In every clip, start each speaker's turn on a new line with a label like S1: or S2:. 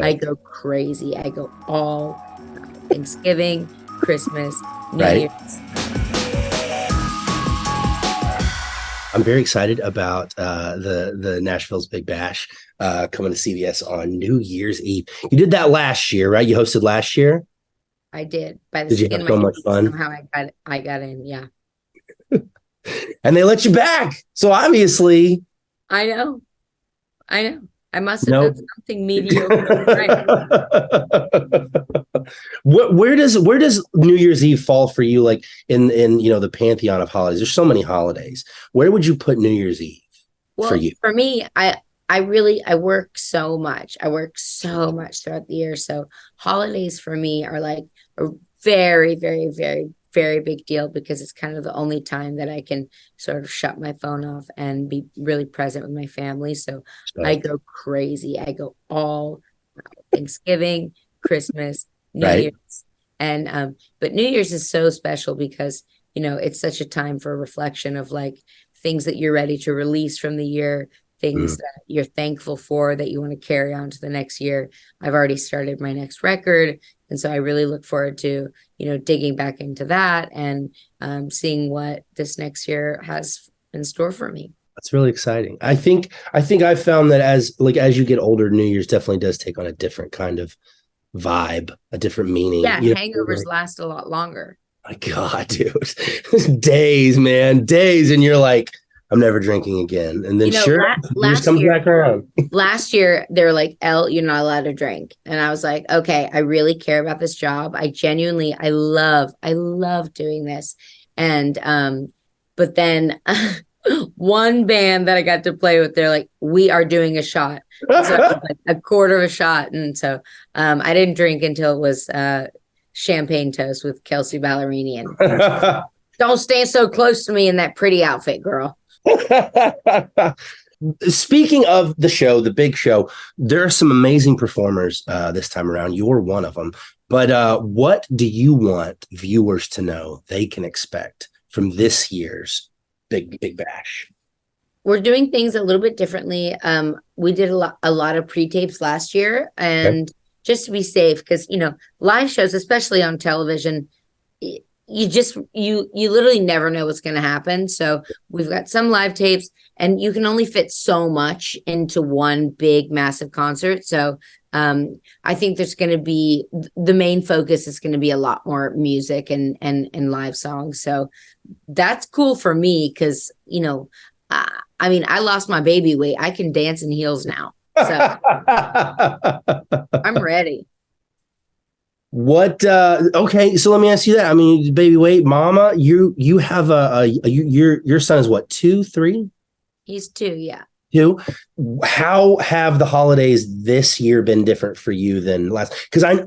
S1: I go crazy. I go all Thanksgiving, Christmas, New
S2: Right.
S1: Year's.
S2: I'm very excited about the Nashville's Big Bash coming to CBS on New Year's Eve. You did that last year, right? You hosted last year.
S1: I did. By the
S2: Did you
S1: skin
S2: have
S1: of
S2: so
S1: my
S2: much
S1: teeth,
S2: fun?
S1: somehow I got in. Yeah.
S2: And they let you back. So obviously,
S1: I know. I must have
S2: no.
S1: done something mediocre. Right.
S2: Where does New Year's Eve fall for you? Like in the pantheon of holidays. There's so many holidays. Where would you put New Year's Eve for
S1: Well,
S2: you?
S1: for me, I work so much. I work so much throughout the year. So holidays for me are like a very, very, very, very big deal because it's kind of the only time that I can sort of shut my phone off and be really present with my family. So I go crazy. I go all Thanksgiving, Christmas, New
S2: Right.
S1: Year's. And but New Year's is so special because, it's such a time for reflection of like things that you're ready to release from the year, things that you're thankful for that you want to carry on to the next year. I've already started my next record. And so I really look forward to, digging back into that and seeing what this next year has in store for me.
S2: That's really exciting. I think I've found that as you get older, New Year's definitely does take on a different kind of vibe, a different meaning.
S1: Yeah, hangovers last a lot longer.
S2: My God, dude. Days, man. Days. And you're like, I'm never drinking again. And then
S1: last
S2: comes
S1: year,
S2: back around.
S1: Last year, they were like, Elle, you're not allowed to drink. And I was like, okay, I really care about this job. I love doing this. And but then one band that I got to play with, they're like, we are doing a shot. So it was like a quarter of a shot. And so I didn't drink until it was champagne toast with Kelsey Ballerini. And don't stand so close to me in that pretty outfit, girl.
S2: Speaking of the show, the big show, there are some amazing performers this time around. You're one of them. But what do you want viewers to know they can expect from this year's Big Bash?
S1: We're doing things a little bit differently. We did a lot of pre-tapes last year, and just to be safe, because live shows, especially on television, you literally never know what's going to happen. So we've got some live tapes, and you can only fit so much into one big massive concert. So I think there's going to be the main focus is going to be a lot more music and live songs. So that's cool for me because I lost my baby weight. I can dance in heels now, so I'm ready.
S2: What? Okay, so let me ask you that. I mean, baby weight, mama, you have your son is what, 2, 3?
S1: He's 2, yeah.
S2: 2. How have the holidays this year been different for you than last? Because I'm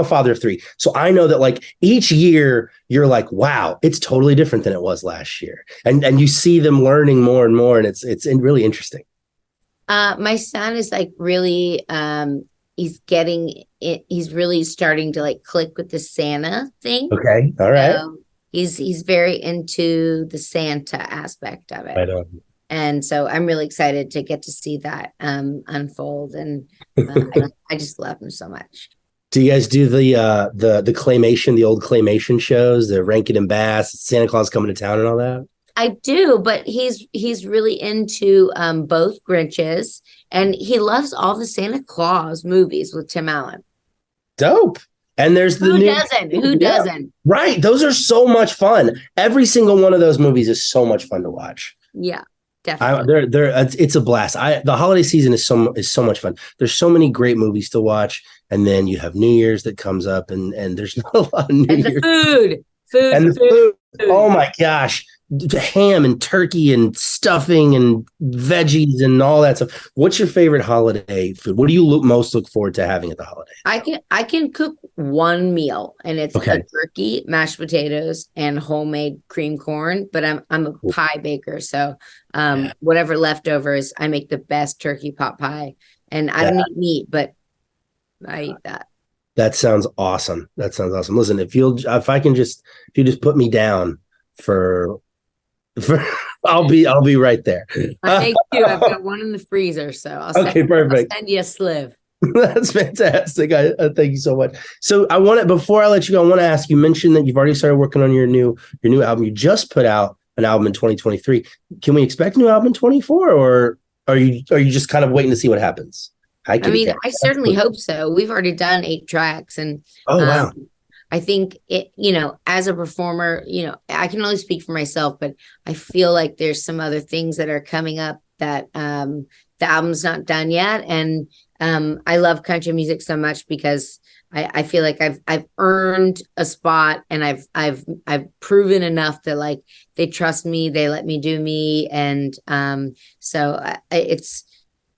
S2: a father of 3, so I know that like each year you're like, wow, it's totally different than it was last year, and you see them learning more and more, and it's really interesting.
S1: My son is like really he's getting it. He's really starting to like click with the Santa thing.
S2: Okay, all right.
S1: He's very into the Santa aspect of it.
S2: Right on.
S1: And so I'm really excited to get to see that unfold. And I just love him so much.
S2: Do you guys do the claymation, the old claymation shows, the Rankin and Bass, Santa Claus coming to town and all that?
S1: I do, but he's really into both Grinches, and he loves all the Santa Claus movies with Tim Allen.
S2: Dope. And there's the
S1: Who doesn't?
S2: Right. Those are so much fun. Every single one of those movies is so much fun to watch.
S1: Yeah. Definitely.
S2: It's a blast. The holiday season is so much fun. There's so many great movies to watch, and then you have New Year's that comes up, and there's not a lot of New Year's.
S1: The food.
S2: Oh my gosh, ham and turkey and stuffing and veggies and all that stuff. What's your favorite holiday food? What do you most look forward to having at the holidays?
S1: I can cook one meal, and it's a turkey, mashed potatoes, and homemade cream corn. But I'm a pie baker, so whatever leftovers, I make the best turkey pot pie. And I don't eat meat, but I eat that.
S2: That sounds awesome. Listen, if you just put me down for I'll be right there.
S1: Thank you. I've got one in the freezer, so I'll send you a sliv.
S2: That's fantastic. I thank you so much. So I want to, before I let you go, I want to ask, you mentioned that you've already started working on your new album. You just put out an album in 2023. Can we expect a new album in 24, or are you just kind of waiting to see what happens?
S1: I mean, I certainly hope so. We've already done 8 tracks, and
S2: oh wow.
S1: I think it, you know, as a performer, you know, I can only speak for myself, but I feel like there's some other things that are coming up that the album's not done yet. And I love country music so much because I feel like I've earned a spot, and I've proven enough that like they trust me, they let me do me, and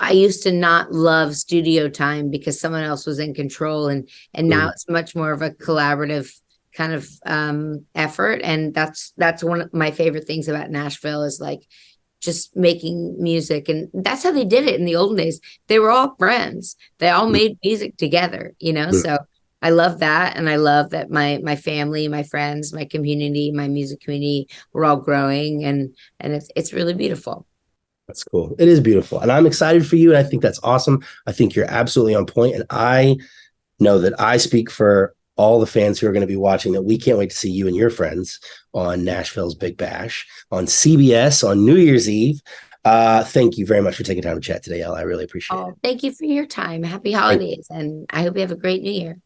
S1: I used to not love studio time because someone else was in control, and now it's much more of a collaborative kind of effort, and that's one of my favorite things about Nashville is like just making music. And that's how they did it in the olden days. They were all friends. They all made music together, you know? So I love that. And I love that my family, my friends, my community, my music community, we're all growing, and it's really beautiful.
S2: That's cool. It is beautiful. And I'm excited for you. And I think that's awesome. I think you're absolutely on point. And I know that I speak for all the fans who are going to be watching that we can't wait to see you and your friends on Nashville's Big Bash on CBS on New Year's Eve. Thank you very much for taking time to chat today, Elle. I really appreciate it.
S1: Thank you for your time. Happy holidays. And I hope you have a great New Year.